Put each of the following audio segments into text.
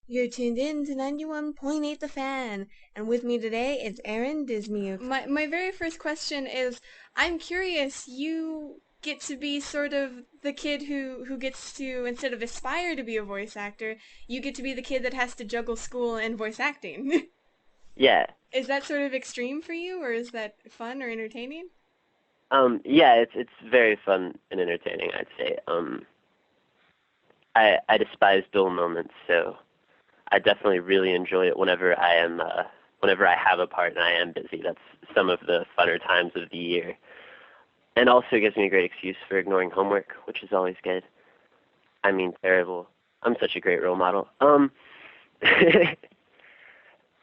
You're tuned in to 91.8 The Fan, and with me today is Aaron Dismuke. My very first question is, I'm curious, you get to be sort of the kid who gets to, instead of aspire to be a voice actor, you get to be the kid that has to juggle school and voice acting. Yeah. Is that sort of extreme for you, or is that fun or entertaining? Yeah, it's very fun and entertaining, I'd say. I despise dull moments, so I definitely really enjoy it whenever I have a part and I am busy. That's some of the funner times of the year. And also gives me a great excuse for ignoring homework, which is always good. I mean, terrible. I'm such a great role model.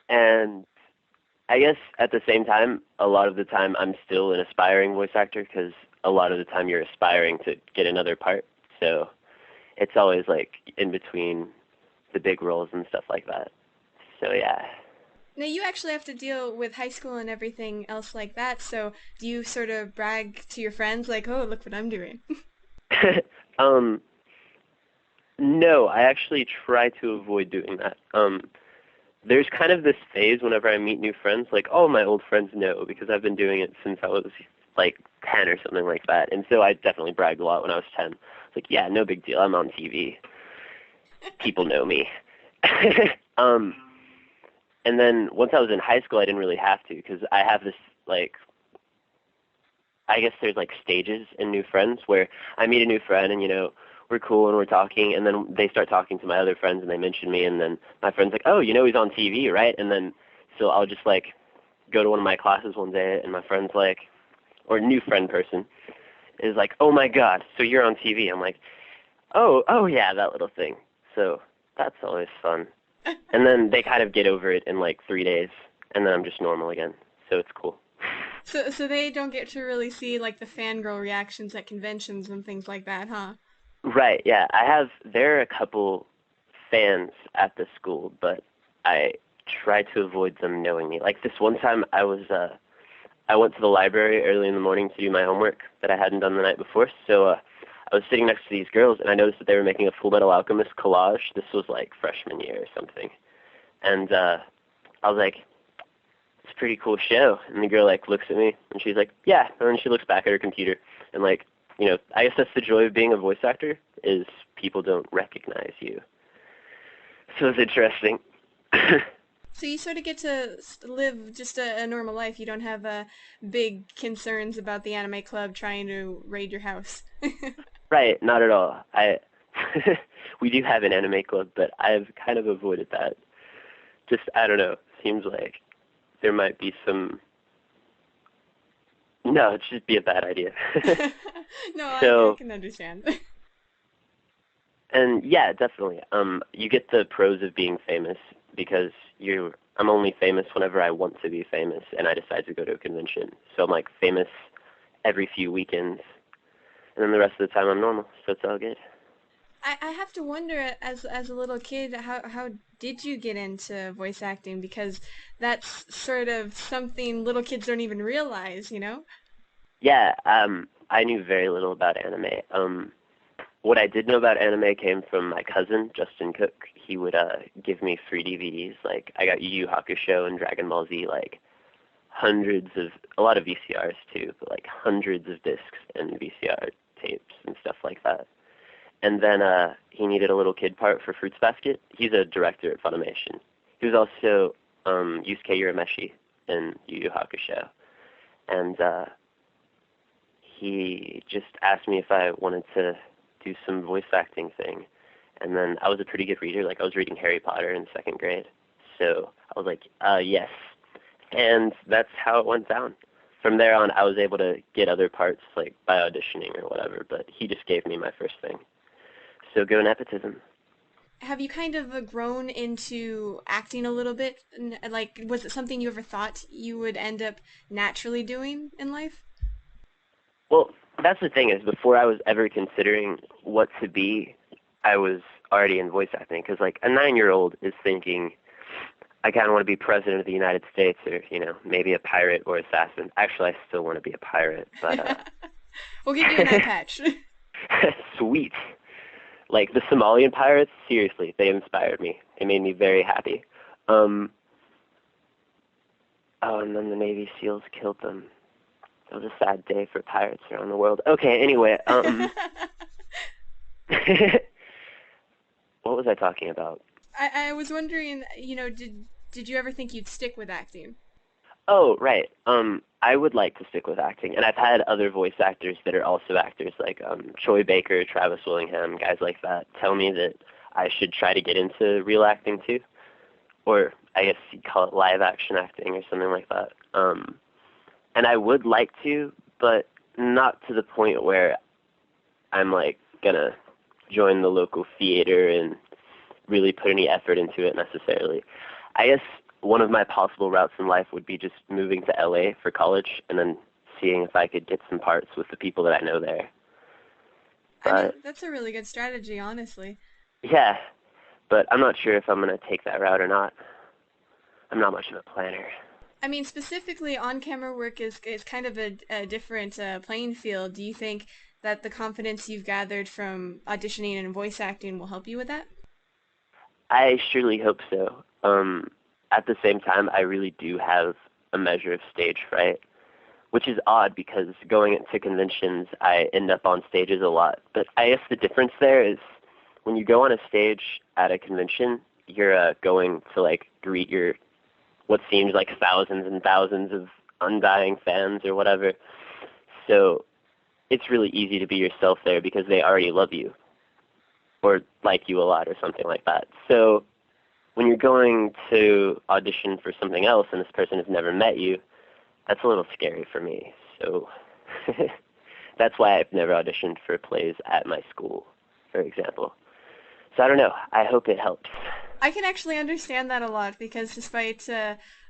And I guess at the same time, a lot of the time I'm still an aspiring voice actor because a lot of the time you're aspiring to get another part. So it's always like in between the big roles and stuff like that. So yeah. Now, you actually have to deal with high school and everything else like that, so do you sort of brag to your friends, like, oh, look what I'm doing? um, no, I actually try to avoid doing that. There's kind of this phase whenever I meet new friends, like, oh, my old friends know because I've been doing it since I was like 10 or something like that. And so I definitely bragged a lot when I was 10. It's like, yeah, no big deal. I'm on TV. People know me. um, and then once I was in high school, I didn't really have to because I have this like I guess there's like stages in new friends where I meet a new friend and we're cool and we're talking and then they start talking to my other friends and they mention me and then my friend's like, oh, he's on TV, right? And then so I'll just like go to one of my classes one day and my friend's like, or new friend person is like, oh my God, so you're on TV? I'm like, oh yeah, that little thing. So that's always fun. And then they kind of get over it in like 3 days and then I'm just normal again. So it's cool. So they don't get to really see like the fangirl reactions at conventions and things like that, huh? Right, yeah. There are a couple fans at the school, but I try to avoid them knowing me. Like this one time I went to the library early in the morning to do my homework that I hadn't done the night before. So I was sitting next to these girls and I noticed that they were making a Full Metal Alchemist collage. This was like freshman year or something. And I was like, it's a pretty cool show. And the girl like looks at me and she's like, yeah. And then she looks back at her computer and like, I guess that's the joy of being a voice actor is people don't recognize you. So it's interesting. So you sort of get to live just a normal life. You don't have big concerns about the anime club trying to raid your house. Right, not at all. We do have an anime club, but I've kind of avoided that. Just I don't know. Seems like there might be some. No, it'd just be a bad idea. No, I So can understand. and yeah, definitely. You get the pros of being famous because I'm only famous whenever I want to be famous, and I decide to go to a convention. So I'm like famous every few weekends, and then the rest of the time I'm normal. So it's all good. I have to wonder as a little kid how did you get into voice acting because that's sort of something little kids don't even realize, you know? Yeah, I knew very little about anime. What I did know about anime came from my cousin, Justin Cook. He would give me free DVDs. Like, I got Yu Yu Hakusho and Dragon Ball Z, like, a lot of VCRs too, but like hundreds of discs and VCR tapes and stuff like that. And then he needed a little kid part for Fruits Basket. He's a director at Funimation. He was also Yusuke Urameshi in Yu Yu Hakusho. And he just asked me if I wanted to do some voice acting thing. And then I was a pretty good reader. Like I was reading Harry Potter in second grade. So I was like, yes. And that's how it went down. From there on, I was able to get other parts like by auditioning or whatever, but he just gave me my first thing. So go nepotism. Have you kind of grown into acting a little bit? Like, was it something you ever thought you would end up naturally doing in life? Well, that's the thing is before I was ever considering what to be, I was already in voice acting because like a 9-year-old is thinking, I kind of want to be president of the United States or, maybe a pirate or assassin. Actually, I still want to be a pirate, but We'll give you an eye patch. sweet. Like the Somalian pirates, seriously, they inspired me. It made me very happy. Um, oh, and then the Navy SEALs killed them. It was a sad day for pirates around the world. Okay, anyway, what was I talking about? I was wondering, did you ever think you'd stick with acting? Oh, right. I would like to stick with acting, and I've had other voice actors that are also actors, like Troy Baker, Travis Willingham, guys like that, tell me that I should try to get into real acting too, or I guess you'd call it live action acting or something like that. And I would like to, but not to the point where I'm like gonna join the local theater and really put any effort into it necessarily. I guess one of my possible routes in life would be just moving to LA for college and then seeing if I could get some parts with the people that I know there. I mean, But that's a really good strategy, honestly. yeah, but I'm not sure if I'm gonna take that route or not. I'm not much of a planner. I mean, specifically, on-camera work is kind of a different playing field. Do you think that the confidence you've gathered from auditioning and voice acting will help you with that? I surely hope so. At the same time, I really do have a measure of stage fright, which is odd because going to conventions, I end up on stages a lot. But I guess the difference there is when you go on a stage at a convention, you're going to like greet your what seems like thousands and thousands of undying fans or whatever. So it's really easy to be yourself there because they already love you or like you a lot or something like that. So when you're going to audition for something else and this person has never met you, that's a little scary for me. So that's why I've never auditioned for plays at my school, for example. So I don't know. I hope it helps. I can actually understand that a lot because despite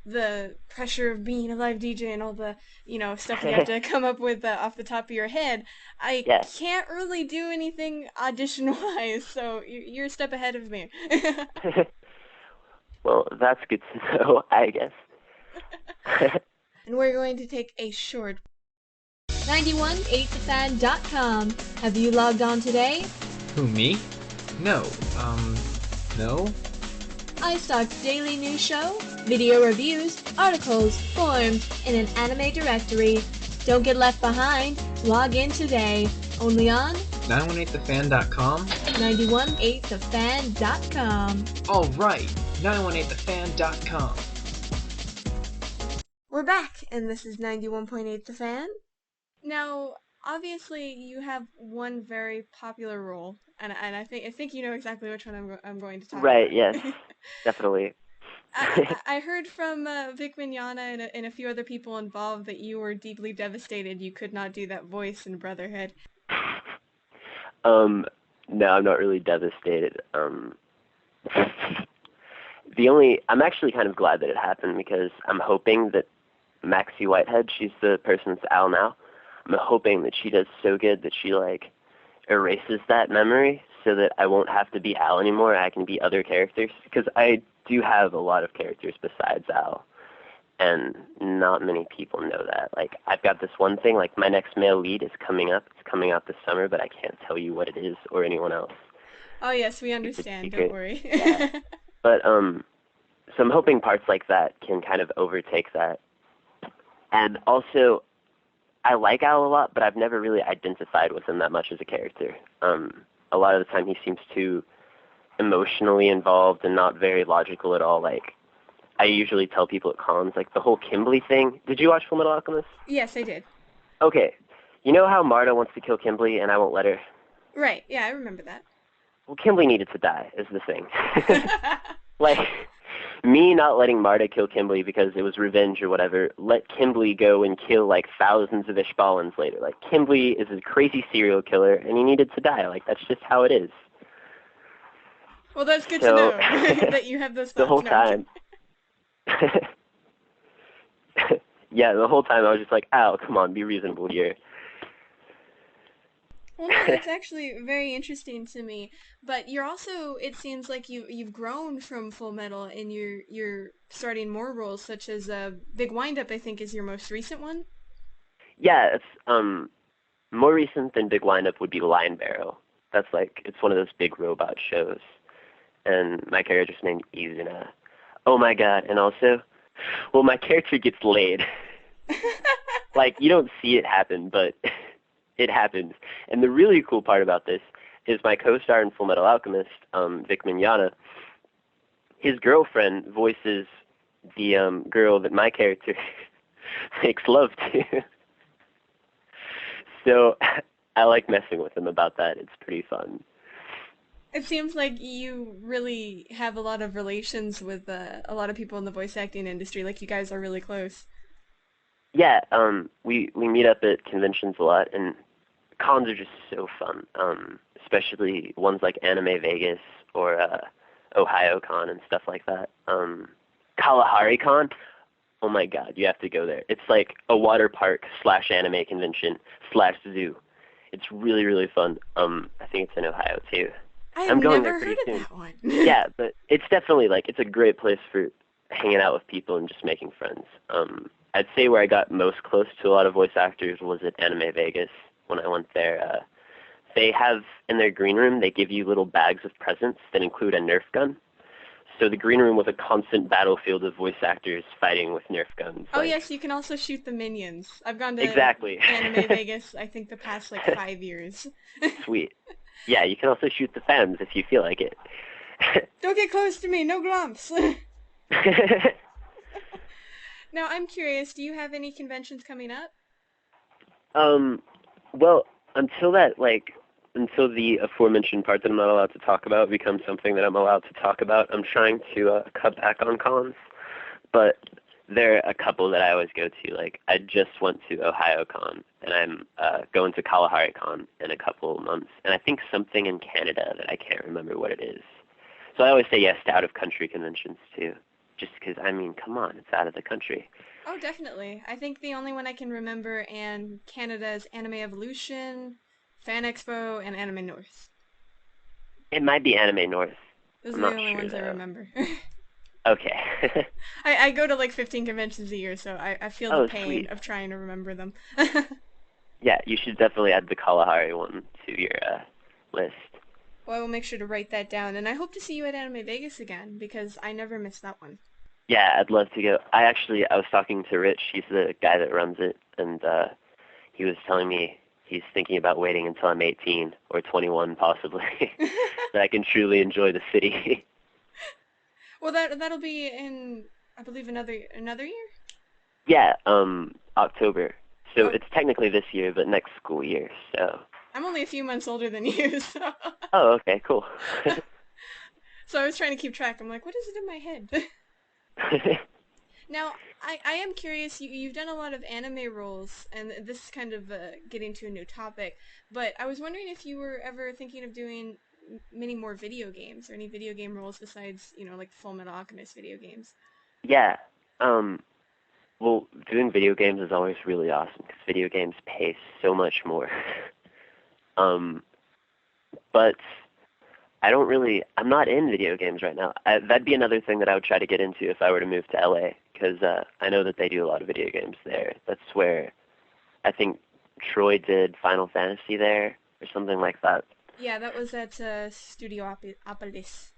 the pressure of being a live DJ and all the, stuff you have to come up with off the top of your head, I Yeah. can't really do anything audition-wise, so you're a step ahead of me. Well, that's good to know, I guess. And we're going to take a short 918thefan.com. Have you logged on today? Who, me? No. No? iStock's daily news show, video reviews, articles, forums, in an anime directory. Don't get left behind. Log in today. Only on 918thefan.com? 918thefan.com. All right, 918thefan.com. We're back, and this is 91.8 The Fan. Now, obviously, you have one very popular role, and I think you know exactly which one I'm going to talk Right, about. yes, definitely. I heard from Vic Mignogna and a few other people involved that you were deeply devastated you could not do that voice in Brotherhood. um, no, I'm not really devastated. I'm actually kind of glad that it happened because I'm hoping that Maxie Whitehead, she's the person that's Al now, I'm hoping that she does so good that she like erases that memory so that I won't have to be Al anymore. I can be other characters because I do have a lot of characters besides Al, and not many people know that. Like I've got this one thing, like my next male lead is coming up. It's coming out this summer, but I can't tell you what it is or anyone else. Oh yes, we It's a understand. Don't secret. worry. Yeah. But so I'm hoping parts like that can kind of overtake that. And also, I like Al a lot, but I've never really identified with him that much as a character. A lot of the time he seems too emotionally involved and not very logical at all. Like, I usually tell people at cons, like, the whole Kimberly thing. Did you watch Fullmetal Alchemist? Yes, I did. Okay. You know how Marta wants to kill Kimberly and I won't let her? Right. Yeah, I remember that. Well, Kimberly needed to die, is the thing. Like, me not letting Marta kill Kimberly because it was revenge or whatever, let Kimberly go and kill, like, thousands of Ishbalans later. Like, Kimberly is a crazy serial killer, and he needed to die. Like, that's just how it is. Well, that's good to So, know that you have those the thoughts. whole No, I'm kidding. time, yeah, the whole time I was just like, Al, come on, be reasonable here. Well, no, that's actually very interesting to me. But you're also, it seems like you've grown from Full Metal, and you're starting more roles, such as Big Windup. I think is your most recent one. Yeah, it's, more recent than Big Windup would be Lion Barrow. That's like, it's one of those big robot shows. and my character's named Izuna. Oh my god, and also, well, my character gets laid. Like, you don't see it happen, but it happens. And the really cool part about this is my co-star in Full Metal Alchemist, Vic Mignogna, his girlfriend voices the girl that my character makes love to. So I like messing with him about that. It's pretty fun. It seems like you really have a lot of relations with a lot of people in the voice acting industry. Like you guys are really close. Yeah, we meet up at conventions a lot, and cons are just so fun. Especially ones like Anime Vegas or Ohio Con and stuff like that. Kalahari Con, oh my god, you have to go there. It's like a water park / anime convention / zoo. It's really, really fun. I think it's in Ohio too. I have I'm going there never pretty heard of soon. that one. Yeah, but it's definitely like it's a great place for hanging out with people and just making friends. I'd say where I got most close to a lot of voice actors was at Anime Vegas when I went there. They have in their green room, they give you little bags of presents that include a Nerf gun. So the green room was a constant battlefield of voice actors fighting with Nerf guns. Oh Like, yes, you can also shoot the minions. I've gone to exactly. Anime Vegas, I think the past like 5 years. Sweet. Yeah, you can also shoot the fans if you feel like it. Don't get close to me, no glumps. Now I'm curious, do you have any conventions coming up? Well, until the aforementioned part that I'm not allowed to talk about becomes something that I'm allowed to talk about, I'm trying to cut back on cons. But there are a couple that I always go to. Like, I just went to Ohio Con, and I'm going to Kalahari Con in a couple of months. And I think something in Canada that I can't remember what it is. So I always say yes to out-of-country conventions, too. Just because, I mean, come on, it's out of the country. Oh, definitely. I think the only one I can remember in Canada is Anime Evolution, Fan Expo, and Anime North. It might be Anime North. Those I'm are the not only sure, ones I though. remember. Okay. I go to like 15 conventions a year, so I feel the Oh, pain sweet. of trying to remember them. Yeah, you should definitely add the Kalahari one to your list. Well, I will make sure to write that down, and I hope to see you at Anime Vegas again, because I never missed that one. Yeah, I'd love to go. I was talking to Rich, he's the guy that runs it, and he was telling me he's thinking about waiting until I'm 18 or 21 possibly, that I can truly enjoy the city. Well, that'll be in, I believe, another year? Yeah, October. So Oh, it's technically this year, but next school year, so. I'm only a few months older than you, so Oh, okay, cool. so I was trying to keep track. I'm like, what is it in my head? Now, I am curious, you've done a lot of anime roles, and this is kind of getting to a new topic, but I was wondering if you were ever thinking of doing many more video games, or any video game roles besides, like Full Metal Alchemist video games. Yeah, um, well, doing video games is always really awesome, because video games pay so much more. Um, but I'm not in video games right now. That'd be another thing that I would try to get into if I were to move to LA, because I know that they do a lot of video games there. That's where I think Troy did Final Fantasy there, or something like that. Yeah, that was at Studio Apolis.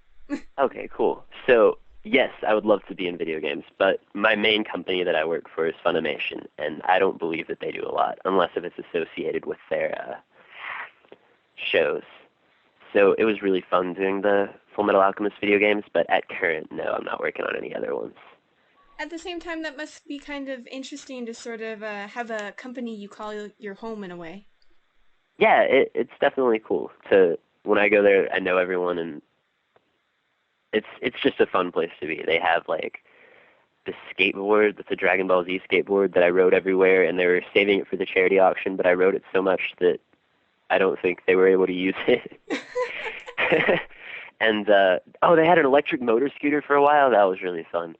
Okay, cool. So, yes, I would love to be in video games, but my main company that I work for is Funimation, and I don't believe that they do a lot, unless if it's associated with their shows. So it was really fun doing the Full Metal Alchemist video games, but at current, no, I'm not working on any other ones. At the same time, that must be kind of interesting to sort of have a company you call your home in a way. Yeah, it's definitely cool to when I go there, I know everyone, and it's just a fun place to be. They have like this skateboard that's a Dragon Ball Z skateboard that I rode everywhere, and they were saving it for the charity auction, but I rode it so much that I don't think they were able to use it. And they had an electric motor scooter for a while. That was really fun.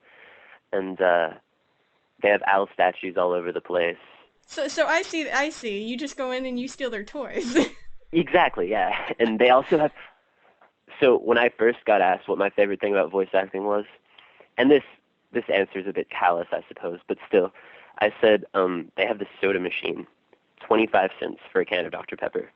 And they have owl statues all over the place. So I see. You just go in and you steal their toys. Exactly, yeah. And they also have. So when I first got asked what my favorite thing about voice acting was, and this answer is a bit callous, I suppose, but still, I said they have this soda machine, 25 cents for a can of Dr. Pepper.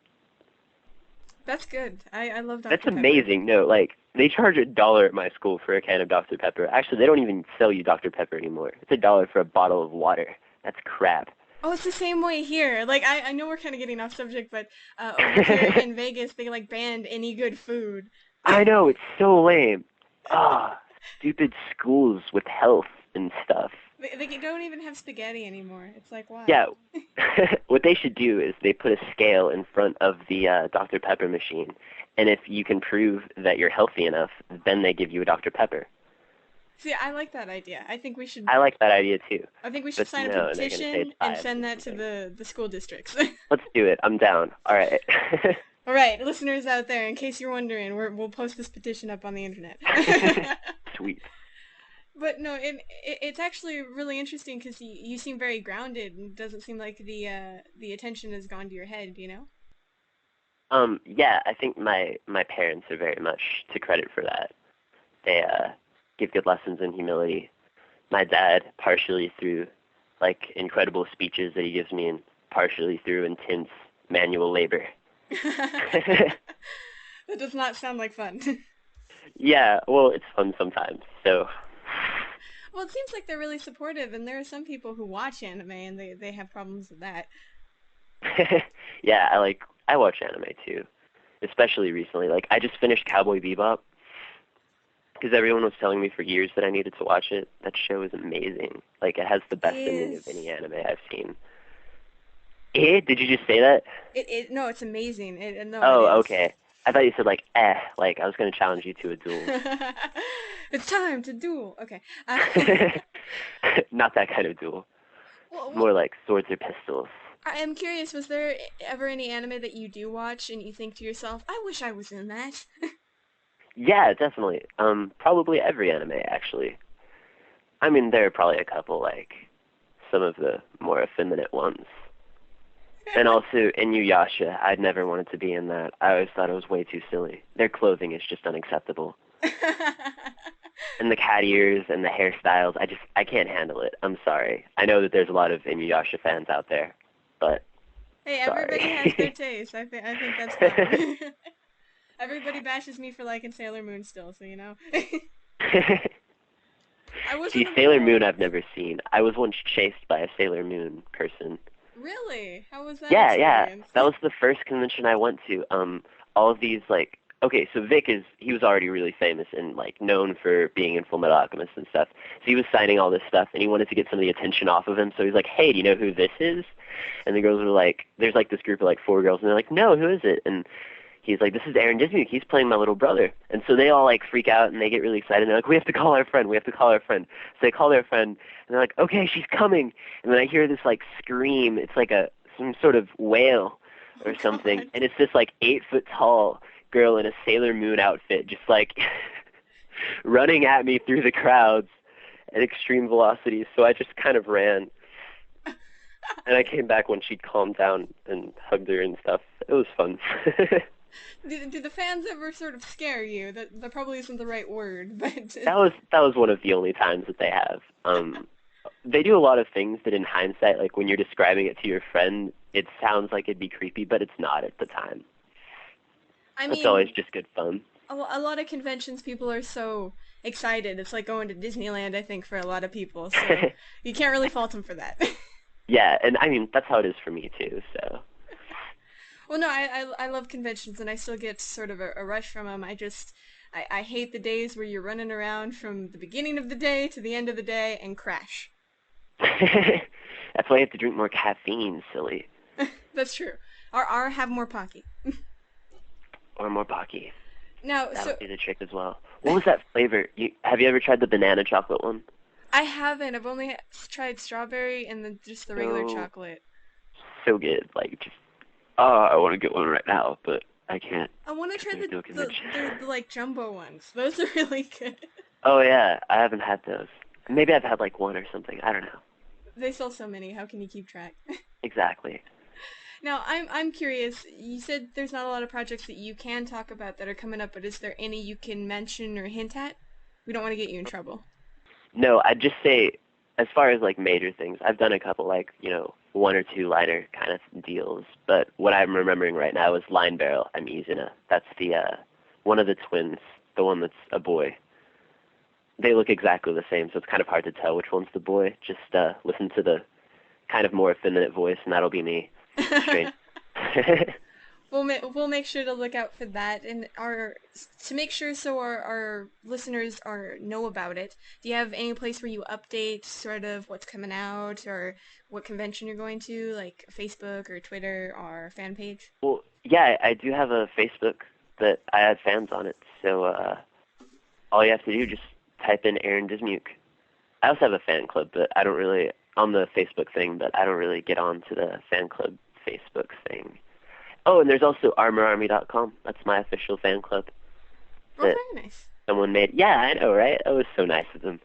That's good. I love That's Dr. Pepper. amazing. No, like, they charge $1 at my school for a can of Dr. Pepper. Actually, they don't even sell you Dr. Pepper anymore. It's $1 for a bottle of water. That's crap. Oh, it's the same way here. Like, I know we're kind of getting off subject, but over here in Vegas, they like banned any good food. I know, it's so lame. Ah, stupid schools with health and stuff. They don't even have spaghetti anymore. It's like, Yeah, why? what they should do is they put a scale in front of the Dr. Pepper machine, and if you can prove that you're healthy enough, then they give you a Dr. Pepper. See, I like that idea. I like that idea too, I think we should but sign a no, they're going to say it's petition and 5 send or that to something. the school districts. Let's do it. I'm down. All right. All right, listeners out there, in case you're wondering, we'll post this petition up on the internet. Sweet. But no, it's actually really interesting because you seem very grounded and it doesn't seem like the attention has gone to your head, you know? Yeah, I think my parents are very much to credit for that. They give good lessons in humility. My dad, partially through like incredible speeches that he gives me, and partially through intense manual labor. That does not sound like fun. Yeah, well, it's fun sometimes. So, Well, it seems like they're really supportive, and there are some people who watch anime and they have problems with that. yeah, I watch anime too, especially recently. Like I just finished Cowboy Bebop because everyone was telling me for years that I needed to watch it. That show is amazing. Like it has the best ending of any Is anime I've seen. Eh? Did you just say that? it no, it's amazing. No, it Oh, is. okay. I thought you said like like I was gonna challenge you to a duel. It's time to duel. Okay. Not that kind of duel. Well, More like swords or pistols. I am curious, was there ever any anime that you do watch and you think to yourself, I wish I was in that? Yeah, definitely. Probably every anime actually. I mean, there are probably a couple like some of the more effeminate ones. And also Inuyasha, I'd never wanted to be in that. I always thought it was way too silly. Their clothing is just unacceptable. And the cat ears and the hairstyles, I can't handle it. I'm sorry. I know that there's a lot of Inuyasha fans out there, but Hey, everybody has their sorry. taste. I think that's fine. Everybody bashes me for liking Sailor Moon still, so you know. I See, wasn't a Sailor Moon fan. I've never seen. I was once chased by a Sailor Moon person. Really? How was that Yeah, yeah. experience? That was the first convention I went to. All of these like okay, so he was already really famous and like known for being in Full Metal Alchemist and stuff. So he was signing all this stuff and he wanted to get some of the attention off of him. So he's like, "Hey, do you know who this is?" And the girls were like, there's like this group of like 4 girls and they're like, "No, who is it?" And he's like, "This is Aaron Dismuke. He's playing my little brother." And so they all like freak out and they get really excited. And they're like, "We have to call our friend. We have to call our friend." So they call their friend and they're like, "Okay, she's coming." And then I hear this like scream. It's like some sort of whale Oh or something. God. And it's this like 8 foot tall girl in a Sailor Moon outfit, just like running at me through the crowds at extreme velocities. So I just kind of ran. And I came back when she'd calmed down and hugged her and stuff. It was fun. Do the fans ever sort of scare you? That probably isn't the right word, but That was one of the only times that they have. They do a lot of things that in hindsight, like when you're describing it to your friend, it sounds like it'd be creepy, but it's not at the time. I It's always mean, just good fun. a lot of conventions people are so excited. It's like going to Disneyland, I think, for a lot of people. So you can't really fault them for that. Yeah, and I mean that's how it is for me too. So Well, no, I love conventions and I still get sort of a rush from them. I hate the days where you're running around from the beginning of the day to the end of the day and crash. that's why you have to drink more caffeine, silly, That's true. Or have more pocky. or more Baki. Now, That'll so be the trick as well. What was that flavor? Have you ever tried the banana chocolate one? I haven't. I've only tried strawberry and then just the regular So chocolate. so good. Like just I want to get one right now, but I can't I want to because try there's no convention. the like jumbo ones. Those are really good. Oh yeah, I haven't had those. Maybe I've had like one or something. I don't know. They sell so many. How can you keep track? Exactly. Now, I'm curious. You said there's not a lot of projects that you can talk about that are coming up, but is there any you can mention or hint at? We don't want to get you in trouble. No, I'd just say, as far as like major things, I've done a couple like one or two liner kind of deals. But what I'm remembering right now is Line Barrel. I'm using a. That's the one of the twins, the one that's a boy. They look exactly the same, so it's kind of hard to tell which one's the boy. Just listen to the kind of more effeminate voice, and that'll be me. Strange. We'll make sure to look out for that, and to make sure so our listeners know about it. Do you have any place where you update sort of what's coming out or what convention you're going to, like Facebook or Twitter or fan page? Well, yeah, I do have a Facebook that I have fans on it, so all you have to do just type in Aaron Dismuke. I also have a fan club, but I don't really on the Facebook thing, but I don't really get on to the fan club Facebook thing. Oh, and there's also ArmorArmy.com. That's my official fan club. Oh, very nice. Someone made. Yeah, I know, right? That was so nice of them.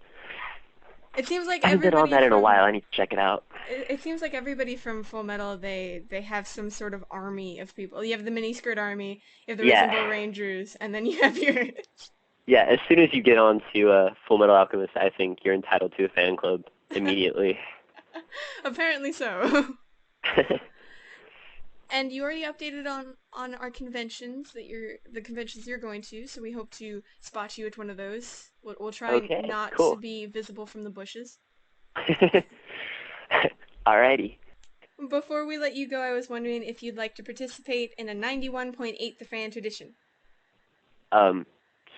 It seems like I haven't been on that in a while. I need to check it out. It seems like everybody from Full Metal, they have some sort of army of people. You have the miniskirt army, you have the Racing Bull Rangers, and then you have your... Yeah, as soon as you get on to Full Metal Alchemist, I think you're entitled to a fan club immediately. Apparently so. And you already updated on our conventions the conventions you're going to, so we hope to spot you at one of those. We'll try not to be visible from the bushes. Alrighty. Before we let you go, I was wondering if you'd like to participate in a 91.8 The Fan tradition.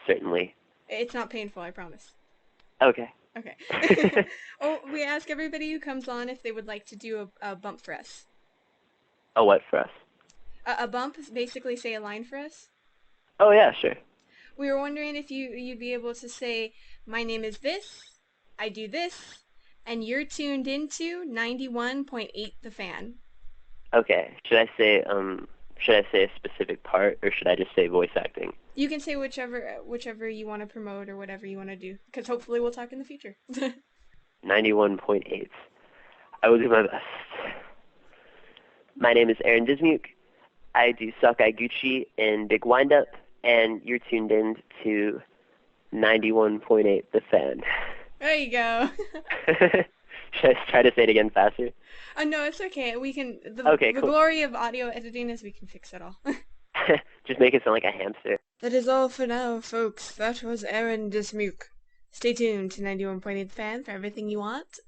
Certainly. It's not painful, I promise. Okay. Okay. Oh, we ask everybody who comes on if they would like to do a bump for us. A what for us? A bump is basically say a line for us. Oh yeah, sure. We were wondering if you'd be able to say, my name is this, I do this, and you're tuned into 91.8 The Fan. Okay. Should I say a specific part, or should I just say voice acting? You can say whichever you want to promote or whatever you want to do, because hopefully we'll talk in the future. 91.8. I will do my best. My name is Aaron Dismuke. I do Sockeye Gucci and Big Windup, and you're tuned in to 91.8 The Fan. There you go. Should I try to say it again faster? No, it's okay. We can. The glory of audio editing is we can fix it all. Just make it sound like a hamster. That is all for now, folks. That was Aaron Dismuke. Stay tuned to 91.8 The Fan for everything you want.